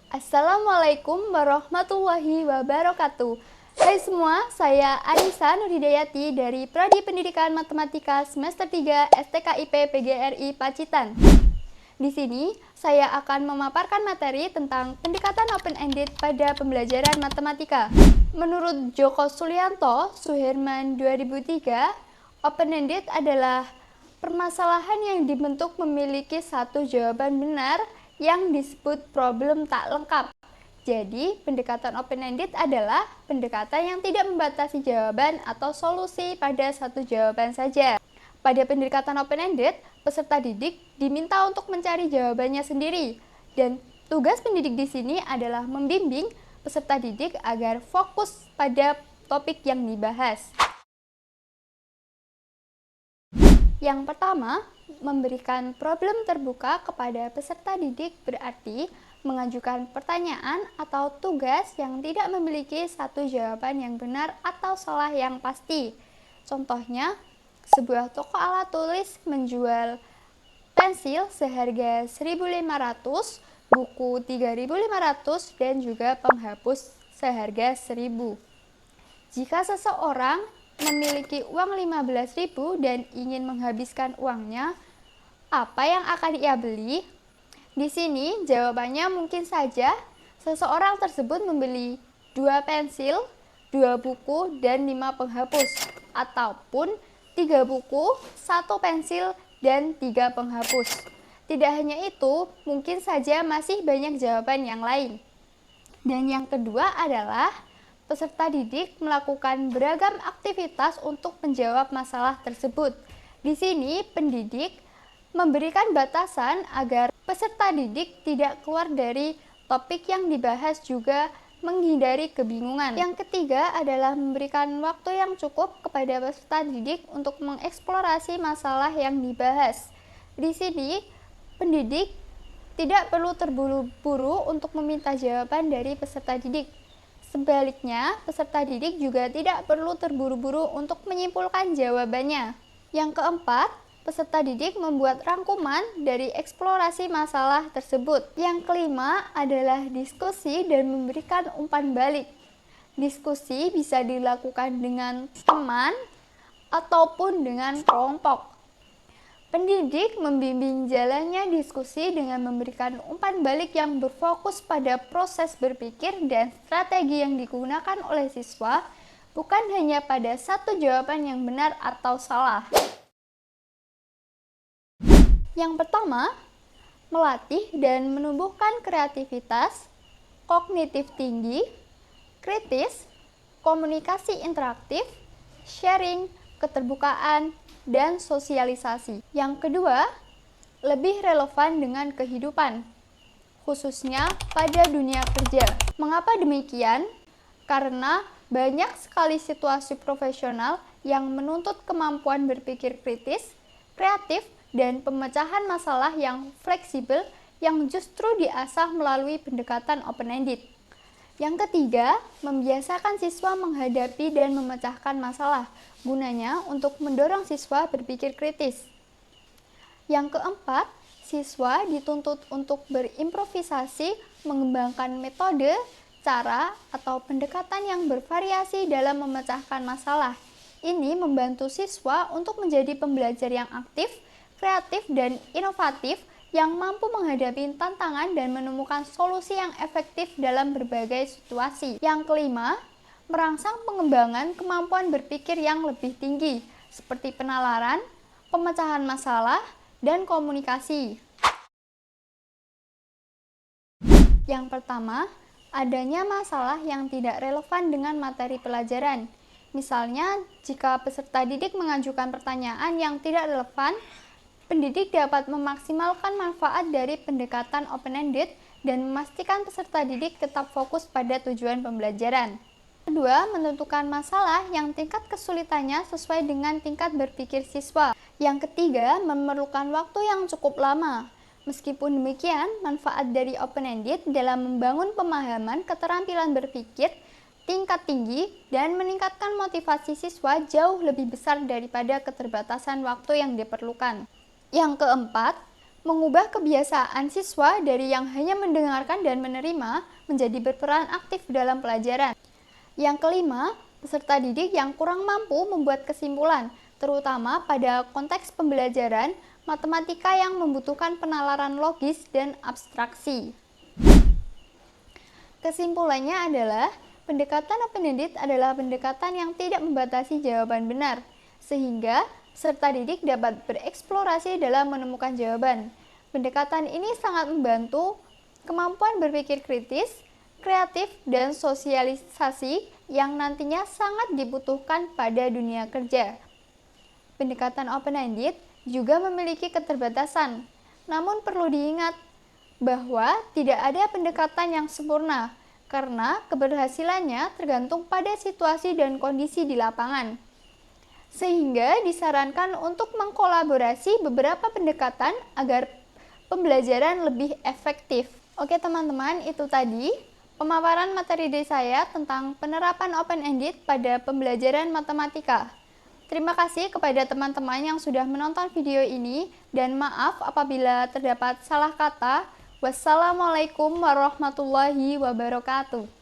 Assalamualaikum warahmatullahi wabarakatuh. Hai semua, saya Anissa Nurhidayati dari Prodi Pendidikan Matematika semester 3 STKIP PGRI Pacitan. Di sini, saya akan memaparkan materi tentang pendekatan open-ended pada pembelajaran matematika. Menurut Joko Sulianto, Suherman 2003, open-ended adalah permasalahan yang dibentuk memiliki satu jawaban benar yang disebut problem tak lengkap. Jadi, pendekatan open-ended adalah pendekatan yang tidak membatasi jawaban atau solusi pada satu jawaban saja. Pada pendekatan open-ended, peserta didik diminta untuk mencari jawabannya sendiri. Dan tugas pendidik di sini adalah membimbing peserta didik agar fokus pada topik yang dibahas. Yang pertama, memberikan problem terbuka kepada peserta didik berarti mengajukan pertanyaan atau tugas yang tidak memiliki satu jawaban yang benar atau salah yang pasti. Contohnya, sebuah toko alat tulis menjual pensil seharga 1.500, buku 3.500, dan juga penghapus seharga 1.000. Jika seseorang memiliki uang 15.000 dan ingin menghabiskan uangnya, apa yang akan ia beli? Di sini jawabannya mungkin saja seseorang tersebut membeli 2 pensil, 2 buku, dan 5 penghapus, ataupun 3 buku, 1 pensil, dan 3 penghapus. Tidak hanya itu, mungkin saja masih banyak jawaban yang lain. Dan yang kedua adalah peserta didik melakukan beragam aktivitas untuk menjawab masalah tersebut. Di sini, pendidik memberikan batasan agar peserta didik tidak keluar dari topik yang dibahas, juga menghindari kebingungan. Yang ketiga adalah memberikan waktu yang cukup kepada peserta didik untuk mengeksplorasi masalah yang dibahas. Di sini, pendidik tidak perlu terburu-buru untuk meminta jawaban dari peserta didik. Sebaliknya, peserta didik juga tidak perlu terburu-buru untuk menyimpulkan jawabannya. Yang keempat, peserta didik membuat rangkuman dari eksplorasi masalah tersebut. Yang kelima adalah diskusi dan memberikan umpan balik. Diskusi bisa dilakukan dengan teman ataupun dengan kelompok. Pendidik membimbing jalannya diskusi dengan memberikan umpan balik yang berfokus pada proses berpikir dan strategi yang digunakan oleh siswa, bukan hanya pada satu jawaban yang benar atau salah. Yang pertama, melatih dan menumbuhkan kreativitas, kognitif tinggi, kritis, komunikasi interaktif, sharing, keterbukaan, dan sosialisasi. Yang kedua, lebih relevan dengan kehidupan, khususnya pada dunia kerja. Mengapa demikian? Karena banyak sekali situasi profesional yang menuntut kemampuan berpikir kritis, kreatif, dan pemecahan masalah yang fleksibel yang justru diasah melalui pendekatan open-ended. Yang ketiga, membiasakan siswa menghadapi dan memecahkan masalah, gunanya untuk mendorong siswa berpikir kritis. Yang keempat, siswa dituntut untuk berimprovisasi, mengembangkan metode, cara, atau pendekatan yang bervariasi dalam memecahkan masalah. Ini membantu siswa untuk menjadi pembelajar yang aktif, kreatif, dan inovatif, yang mampu menghadapi tantangan dan menemukan solusi yang efektif dalam berbagai situasi. Yang kelima, merangsang pengembangan kemampuan berpikir yang lebih tinggi, seperti penalaran, pemecahan masalah, dan komunikasi. Yang pertama, adanya masalah yang tidak relevan dengan materi pelajaran. Misalnya, jika peserta didik mengajukan pertanyaan yang tidak relevan, pendidik dapat memaksimalkan manfaat dari pendekatan open-ended dan memastikan peserta didik tetap fokus pada tujuan pembelajaran. Kedua, menentukan masalah yang tingkat kesulitannya sesuai dengan tingkat berpikir siswa. Yang ketiga, memerlukan waktu yang cukup lama. Meskipun demikian, manfaat dari open-ended dalam membangun pemahaman keterampilan berpikir tingkat tinggi dan meningkatkan motivasi siswa jauh lebih besar daripada keterbatasan waktu yang diperlukan. Yang keempat, Mengubah kebiasaan siswa dari yang hanya mendengarkan dan menerima menjadi berperan aktif dalam pelajaran. Yang kelima, peserta didik yang kurang mampu membuat kesimpulan, terutama pada konteks pembelajaran matematika yang membutuhkan penalaran logis dan abstraksi. Kesimpulannya adalah, pendekatan open-ended adalah pendekatan yang tidak membatasi jawaban benar, sehingga peserta didik dapat bereksplorasi dalam menemukan jawaban. Pendekatan ini sangat membantu kemampuan berpikir kritis, kreatif, dan sosialisasi yang nantinya sangat dibutuhkan pada dunia kerja. Pendekatan open-ended juga memiliki keterbatasan, namun perlu diingat bahwa tidak ada pendekatan yang sempurna, karena keberhasilannya tergantung pada situasi dan kondisi di lapangan. Sehingga disarankan untuk mengkolaborasi beberapa pendekatan agar pembelajaran lebih efektif. Oke teman-teman, itu tadi pemaparan materi dari saya tentang penerapan open-ended pada pembelajaran matematika. Terima kasih kepada teman-teman yang sudah menonton video ini, dan maaf apabila terdapat salah kata. Wassalamualaikum warahmatullahi wabarakatuh.